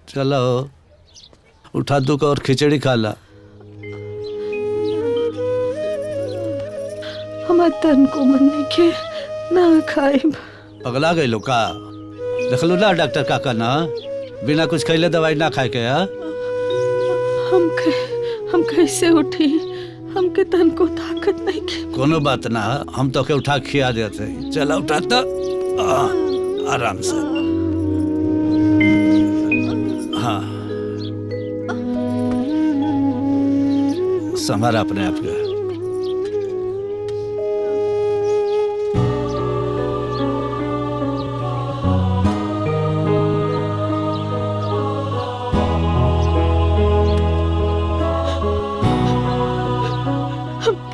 चलो उठा दो और खिचड़ी खा ला। हमार तन को मन नहीं के ना खाए। पगला गई लो का? देख लो ना डॉक्टर काका ना, बिना कुछ खैले दवाई ना खाए के। हम कैसे उठी? हमके तन को ताकत नहीं के। कोनो बात ना, हम तो के उठा खिया देते। चला उठा तो आराम से। हाँ संभाल अपने आप के।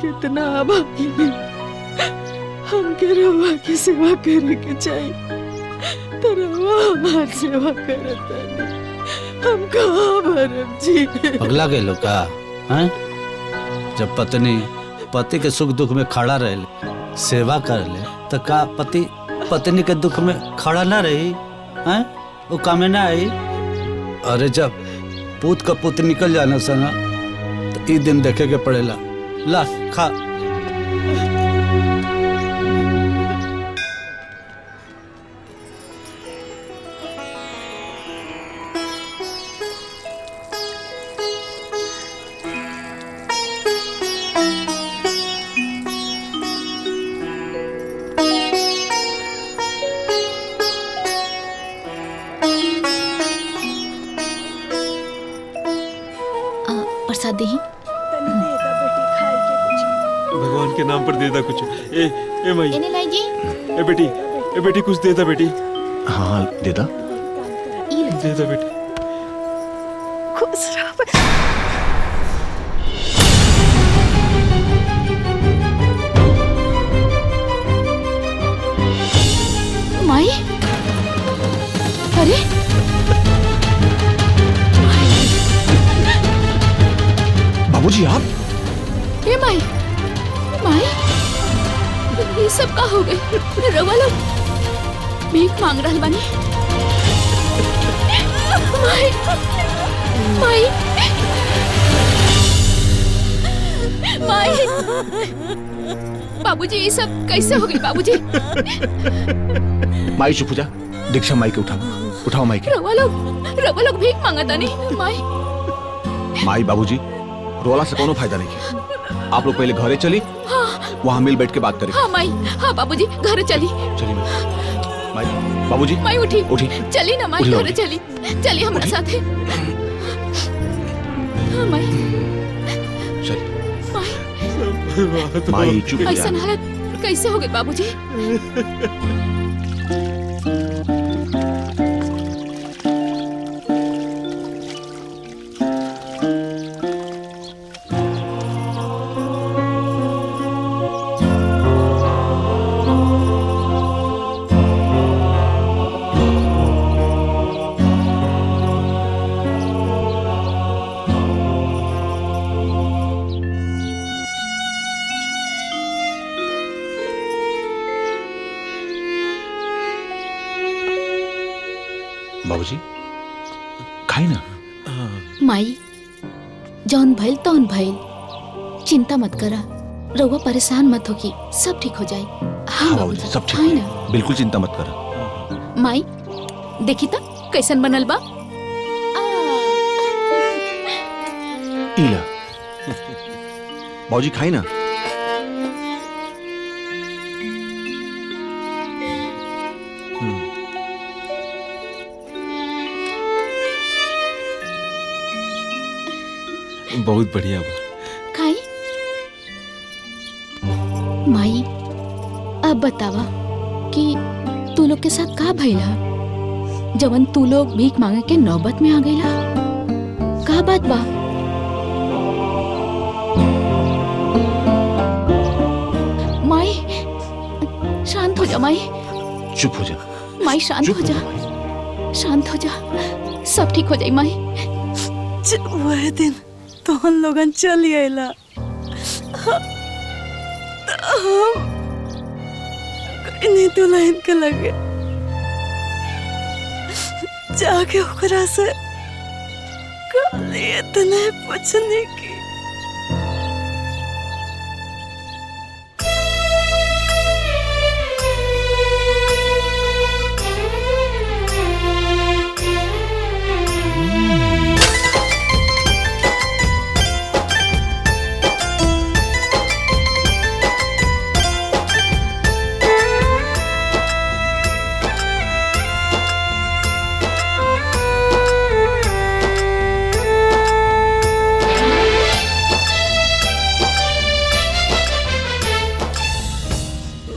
कितना आभारी है। हमके रवा की सेवा करे के चाहिए तो रवा हमार सेवा करता नहीं। हम कहाँ भरम जी? पगला गए लो का? हैं? जब पत्नी पति के सुख दुख में खड़ा रहे, सेवा कर ले, तो का पति पत्नी के दुख में खड़ा ना रही? हैं? वो काम ना आई? अरे जब पूत का पुत निकल जाना सना तो ये दिन देखे के पड़ेला। ला खा। प्रसाद दी। भगवान के नाम पर दे दा कुछ। ए माई, इन्हें लाई जी। ए बेटी कुछ दे दा बेटी। हाँ दे दा। दे दा बेटी। खुश रहो। माई, अरे बाबूजी आप? ए माई, माई, ये सब का हो गए? रवा लोग भीख मांग रहा बानी। माई, माई, माई, बाबूजी ये सब कैसे हो गई? बाबूजी माई चुप हो जा। दीक्षा माई के उठाओ माई के। रवा लोग भीख मांगा था नहीं। माई माई बाबूजी रोला से कोनो फायदा नहीं। आप लोग पहले घरे चली। हाँ। वहाँ मिल बैठ के बात करें। हाँ माई, हाँ बाबूजी घर चली। चलिए माई। बाबूजी माई उठी चली ना माई, घर चली हमारे साथ है। हाँ माई। चलिए माई चुप हो जा। ऐसा हालत कैसे हो गई बाबूजी? बाबूजी खाई ना। माई जौन भइल तौन भइल, चिंता मत करा। रउआ परेशान मत हो कि सब ठीक हो जाए। हाँ बाबूजी सब ठीक है ना, बिल्कुल चिंता मत करा। माई देखी त कैसन बनल बा। इला बाबूजी खाई ना। बहुत बढ़िया बा। खाई। माई अब बतावा कि तू लोग के साथ का भइला, जवन तू लोग भीख मांगे के नौबत में आ गईला? का बात बा? माई शांत हो जा। माई चुप हो जा। माई शांत हो जा, शांत हो जा, सब ठीक हो जाए। माई वह दिन तो हम लोगन चली आइला, नहीं दुल्हन के लगे जाके ओकरा से खाली इतने पूछने की।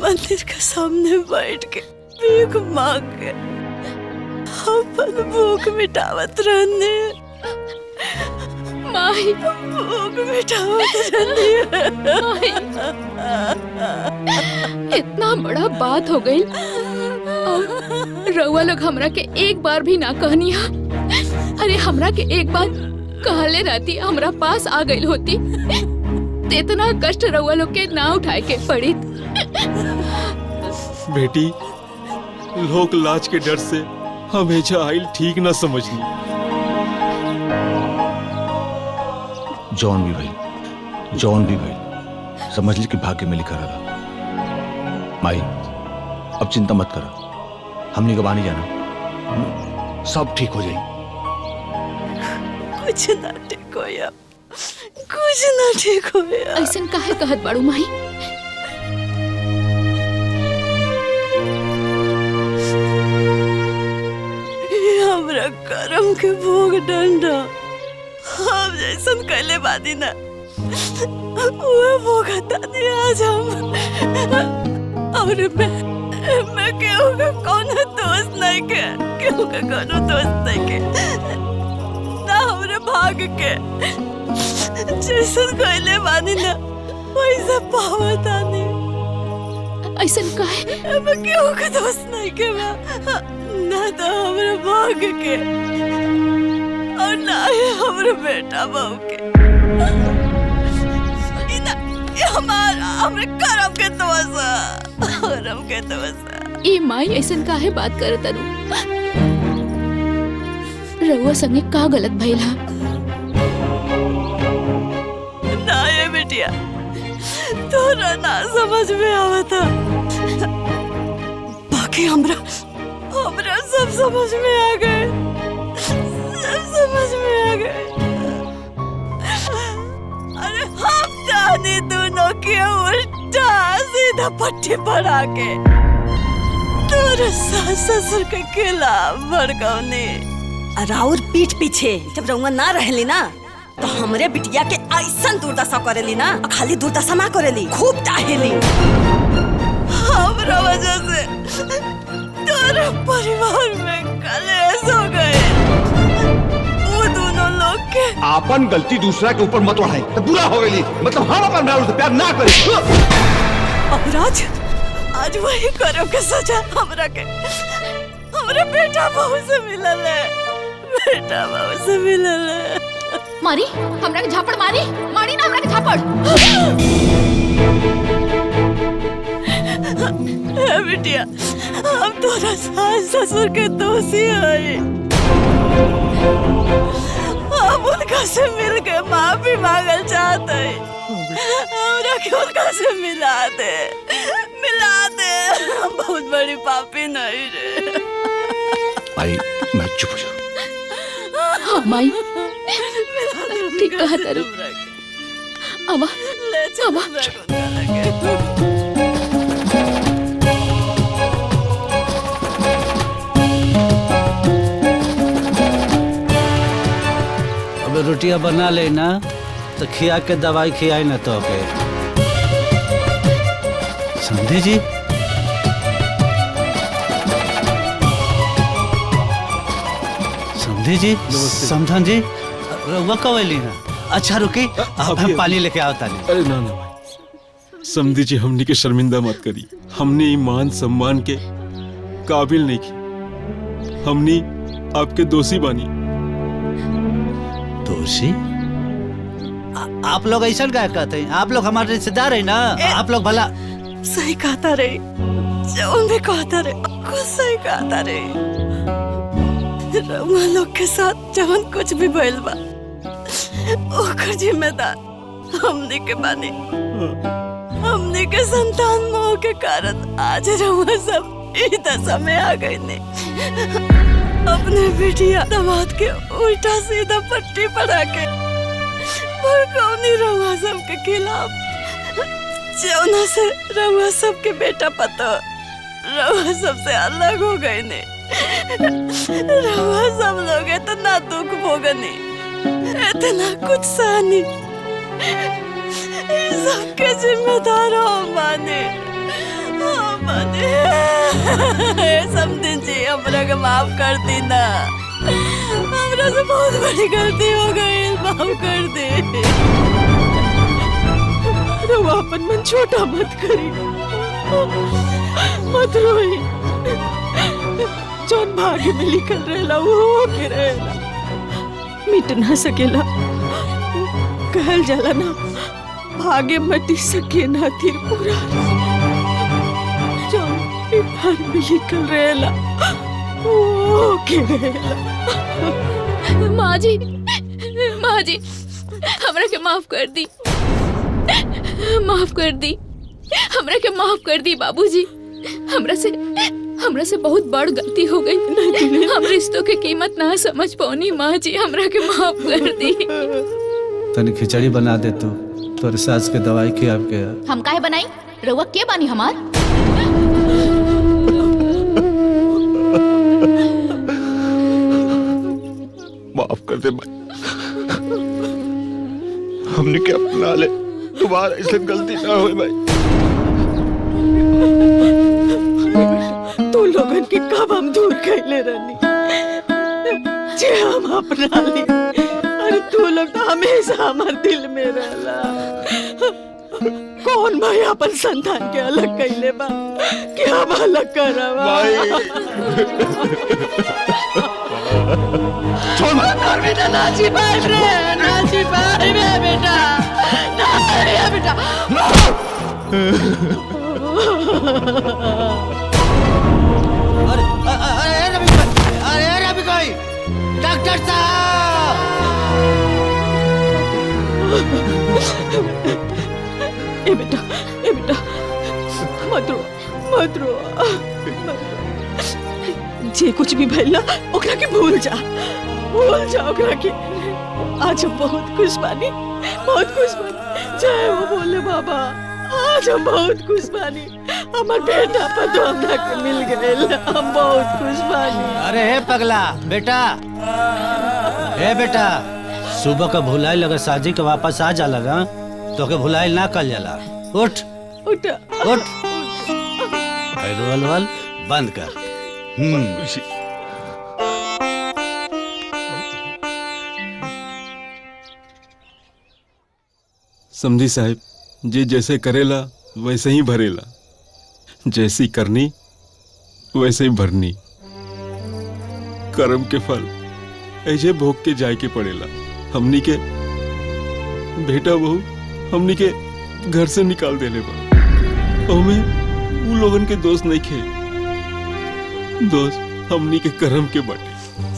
मंदिर के सामने बैठ के भीख मांग के अपन भूख मिटावत रहने। माई भूख मिटावत रहने। इतना बड़ा बात हो गई और रउआ लोग हमरा के एक बार भी ना कहनिया। अरे हमरा के एक बार कहले रहती हमरा पास आ गई होती तो इतना कष्ट रउआ लोग के ना उठाए के पड़ी। बेटी, लोग लाज के डर से हमेशा आइल ठीक ना समझनी। जौन भी भाई समझ ली कि भाग्य में लिखा रहा। माई अब चिंता मत करा, हमने गवा नहीं जाना, सब ठीक हो जाएगी। कुछ ना ठीक होया, कुछ ना ठीक होया। ऐसन काहे कहत बाड़ू माई? हमरा करम के भोग डंडा हम जैसन कैले बादी ना वो भोग तानी आज हम। और मैं केहू का कोनो दोस्त नहीं के, केहू का कोनो दोस्त नहीं के ना हमरे भाग के जैसन कैले बादी ना वैसा पावतानी। ऐसन काहे? मैं केहू का दोस्त नहीं के ना तो हमरे भाग के और ना ही हमरे बेटा बहू के। ये हमरे करम के दोस्त। ए माई ऐसन काहे बात करत अनु? रउआ संगे का गलत भइल हा? ना ये बेटिया तोरा ना समझ में आवता, बाकी हमरा सब समझ में आ गए, सब समझ में आ गए। अरे हम जाने दोनों के उल्टा सीधा पट्टी पड़ा के तोरे सास ससुर के खिलाफ भड़काउने। राउर पीठ पीछे जब रउआ ना रहली ना तो हमरे बिटिया के ऐसन दुर्दशा करेली ना, खाली दुर्दशा ना करेली, खूब चाहेली। हमरा वजह से तोरे परिवार में कलेश हो गए। वो दोनों लोग के आपन गलती दूसरा के ऊपर मत उठाई तो बुरा हो गई। मतलब हम अपन मेहरारू से प्यार ना करें। अपराध आज वही करो के सजा हमरा के हमरे बेटा बहू से मिलल है, बेटा बहू से मिलल है। मारी हमरा के झापड़ मारी ना हमरा के झापड़। बिटिया हम तोरा सास ससुर के दोषी है, हम उनका से मिल के माफी मांगल चाहते हैं। हमरा के उनका से मिला दे। हम बहुत बड़ी पापी नहीं रे। भाई मैं चुप हो जाऊं। हाँ माई ठीक कहा तारू। आवा अब रोटियां बना लेना तो खिया के दवाई खियाई ना तो के। समझी जी समझी जी समझन जी रउआ कब अली ना? अच्छा रुकी हम पानी लेके आवता नहीं। अरे ना भाई, समझी जी हमनी के शर्मिंदा मत करी। हमने ईमान सम्मान के काबिल नहीं की, हमनी आपके दोषी बानी। दोषी? आप लोग ऐसा क्या कहते हैं? आप लोग हमारे रिश्तेदार है ना, आप लोग भला। सही कहता रे, जो भी कहता रे, कुछ सही कहता रे। रउआ लोग के साथ जवन कुछ भी भइल बा ओकर जिम्मेदार हमने के बानी। हमने के संतान मोह के कारण आज रउआ सब इस दशा में आ गई ने। अपने बिटिया दामाद के उल्टा सीधा पट्टी पड़ा के भड़काउनी रउआ सब के खिलाफ, जौना से रउआ सब के बेटा पतो रउआ सबसे अलग हो गए ने। रउआ सब लोग इतना दुख भोगनी, इतना कुछ सहनी, सबके जिम्मेदार हम माने। समझी जी हमरा के माफ कर दी ना, हमरा से बहुत बड़ी गलती हो गई, माफ कर दे। रउआ अपन मन छोटा मत करी, मत रोई। जौन भाग्य में लिखल रहेला वो होके रहेला, मिट ना सकेला। कहल जाला ना, भाग्य मटी सके ना त्रिपुरा। जौन भाग्य में लिखल रहेला वो होके रहेला। माँ जी हमरा के माफ कर दी, माफ कर दी, हमरा के माफ कर दी बाबूजी। हमरा से बहुत बड़ गलती हो गई। हम रिश्तों के कीमत ना समझ पौनी। माँ जी हमरा के माफ कर दी। तनी खिचड़ी बना दे तू, तोरे सास के दवाई के आपके। हम काहे बनाई? रउआ के बानी हमार? माफ कर दे भाई, हमने क्या अपना ले, तुम्हारा ऐसे गलती ना हो भाई। तू लोगन की कब हम दूर कैले रहनी, जे हम अपना ली। अरे तू लोग तो हमेशा हमार दिल में रहला। कौन भाई अपन संतान के अलग कैले बा कि हम अलग करवा? बेटा नाची भाई रे, नाची भाई रे बेटा, ना रे बेटा। अरे रवि भाई, डॉक्टर साहब। ए बेटा मत रो, मत रो। जे कुछ भी भइल ना ओकरा के भूल जा ओकरा के। आज हम बहुत खुश बानी, बहुत खुश बानी। जय हो बोले बाबा, आज हम बहुत खुश बानी। हमार बेटा पतो हमरा के मिल गए, हम बहुत खुश बानी। अरे हे पगला बेटा, हे बेटा, सुबह का भुलाई लगा साजी के वापस आ जा लगा, तो के भुलाई ना कल जाला। उठ उठ उठ, रोल बंद कर। समझी साहब, जे जैसे करेला वैसे ही भरेला, जैसी करनी वैसे ही भरनी। कर्म के फल ऐसे भोग के जाए के पड़ेला। हमनी के बेटा बहू हमनी के घर से निकाल देले बा, हमें उ लोगन के दोस्त नहीं खे, दोस्त हमनी के कर्म के बाटे।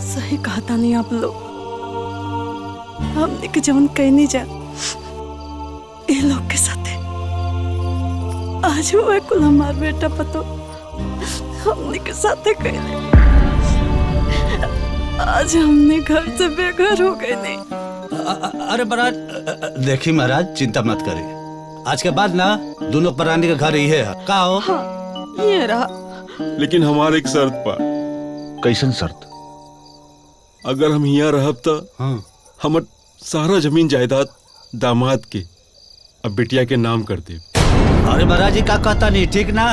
सही कहता नहीं आप लोग, हमने के जवन कहनी जा ये लोग के साथे आज हुआ कुल हमार बेटा पतो हमने के साथे कहले। आज हमने घर से बेघर हो गए। नहीं अरे महाराज, देखी महाराज, चिंता मत करिए। आज के बाद ना दोनों प्राणी का घर ही है। का हो? हाँ, ये रहा। लेकिन हमारे एक शर्त पर। कैसन शर्त? अगर हम यहाँ रहब तो हमर सारा जमीन जायदाद दामाद के अब बिटिया के नाम कर दे। अरे महाराज जी का कहता नहीं, ठीक ना?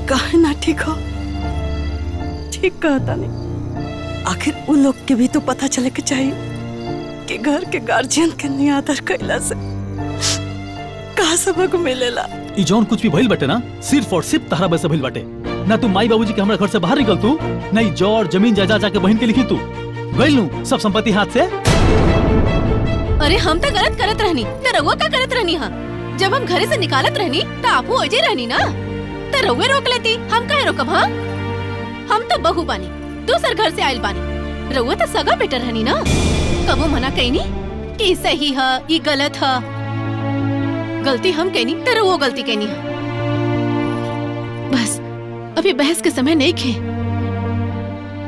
काहे ना ठीक हो? ठीक कहता नहीं। आखिर उन लोग के भी तो पता चले के चाहिए कि घर के गार्जियन के नियादर कैला से का सबक मिलेला। ई जौन कुछ भी भइल बाटे ना, सिर्फ और सिर्फ तहरा वजह से भइल बाटे। ना तू माई बाबूजी के हमरा घर से बाहर निकल तू, नहीं जोर जमीन जायदाद जाके बहन के लिखी तू गइल नू सब संपत्ति हाथ से। अरे हम तो गलत करत रहनी, तो रउआ का करत रहनी? हाँ, जब हम घरे से निकालत रहनी तो आपू अजय रहनी ना, तो रउए रोक लेती, हम काहे रोकब? हाँ, हम तो बहू बानी, दूसर घर से आयल बानी। रउआ तो सगा बेटा रहनी ना, कबो मना कईनी कि ई सही है ई गलत है। गलती हम कहनी तर वो गलती कहनी है। बस अभी बहस के समय नहीं खे।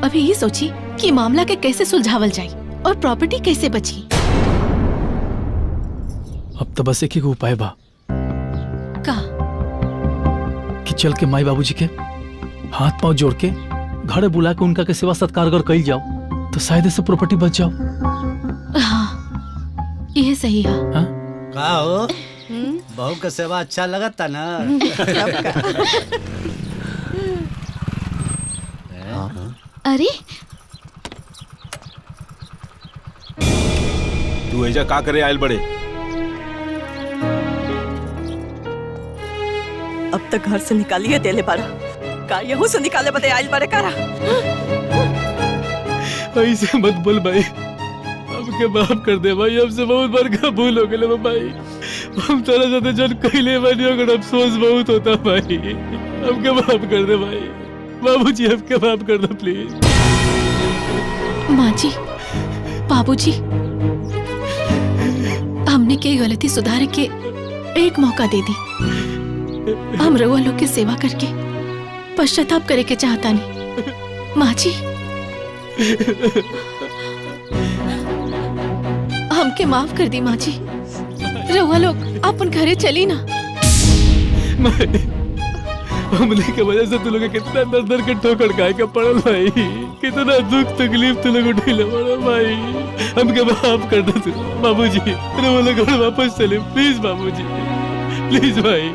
अभी ये सोची कि मामला के कैसे सुलझावल जाए और प्रॉपर्टी कैसे बची। अब तो बस एक ही उपाय बा का कि चल के माई बाबूजी के हाथ पांव जोड़ के घरे बुला के उनका के सेवा सत्कार कर कइल जाओ तो शायद से प्रॉपर्टी बच जाओ। हाँ ये सही है। हाँ? का हो बहू का सेवा अच्छा लगता ना? अरे तू ऐजा का करे आयल बड़े? अब तक घर से निकालिए देले बारा, का यहू से निकाले बदे आइल बारे कारा। ऐसे मत बोल भाई, हमके माफ कर दे भाई, हमसे बहुत बड़का भूल हो गया भाई। हम तेरे साथ जन कहले बानी अगर अफसोस बहुत होता भाई। हमके माफ कर दे भाई, बाबूजी हमके माफ कर दो प्लीज। माँ जी बाबूजी हमने के गलती सुधार के एक मौका दे दी। हम रउआ लोग की सेवा करके पश्चाताप करे के चाहता नहीं। माँ जी हमके माफ कर दी माँ जी। रउआ लोग अपन घरे चली ना। हमने के वजह से तू लोग कितना दर दर के ठोकर खाए के पड़ल भाई, कितना दुख तकलीफ तू लोग उठेले पड़ल भाई। हमके माफ कर दे तू बाबूजी, वो लोग घर वापस चले प्लीज बाबूजी, प्लीज भाई।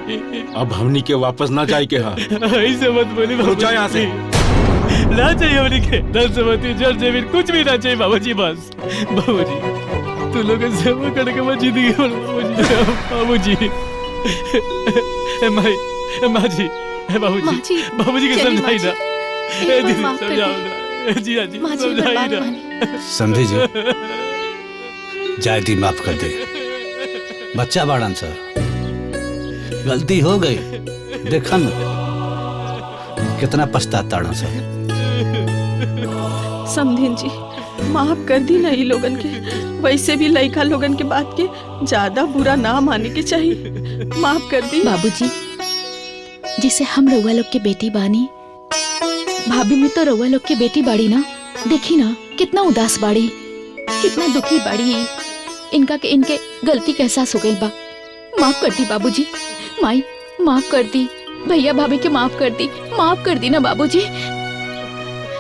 अब हमनी के वापस ना जाए के हा। ऐसे मत बोली बाबूजी, यहाँ से ना चाहिए हमनी के धन संपत्ति जड़ जमीन कुछ भी ना चाहिए बाबूजी। बस बाबूजी तू लोग सेवा करके मैं जिंदगी भर बाबूजी। माँ जी बाबूजी, बाबूजी के समझाई ना, समझाओ ना जी। हाँ जी समझाई ना। समझी जी, जायदी माफ कर दे। बच्चा बाड़न सर, गलती हो गई, देखा न कितना पछताता सर। समधिन जी माफ कर दी नहीं लोगन के। वैसे भी लड़का लोगन के बात के ज्यादा बुरा ना माने के चाहिए। माफ कर दी बाबूजी, जिसे हम रउआ लोग के बेटी बानी, भाभी में तो रउआ लोग के बेटी बाड़ी ना। देखी ना कितना उदास बाड़ी, कितना दुखी बाड़ी। इनका के इनके गलती का एहसास हो गई बा। माफ कर दी बाबूजी, माई माफ कर दी, भैया भाभी के माफ कर दी ना बाबूजी।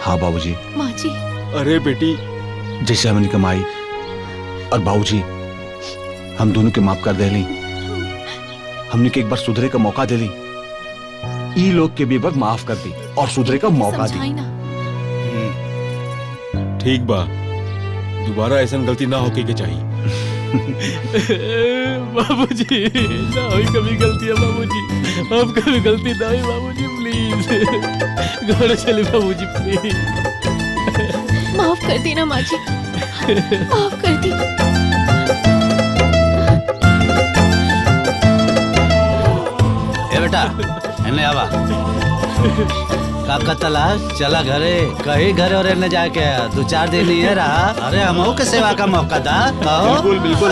हाँ बाबूजी। माँ जी अरे बेटी, जैसे हमने कमाई और बाबूजी हम दोनों के माफ कर दे ली। हमने के एक बार सुधरे का मौका दे ली। ई लोग के भी एक बार माफ कर दी और सुधरे का मौका दी। समझाई ना। ठीक बा, दोबारा ऐसा गलती ना होके के चाहिए। बाबूजी ना हुई कभी गलती है बाबूजी, अब कभी गलती ना हुई बाबूजी प्लीज। घर चले बाबूजी प्लीज। माफ कर दी ना माँ जी, माफ कर दी। ए बेटा एने आवा। काका तलाश चला घरे, कहीं घरे और एने जाके 2-4 दिन ही है रहा। अरे हमहू के सेवा का मौका दा। बिल्कुल बिल्कुल।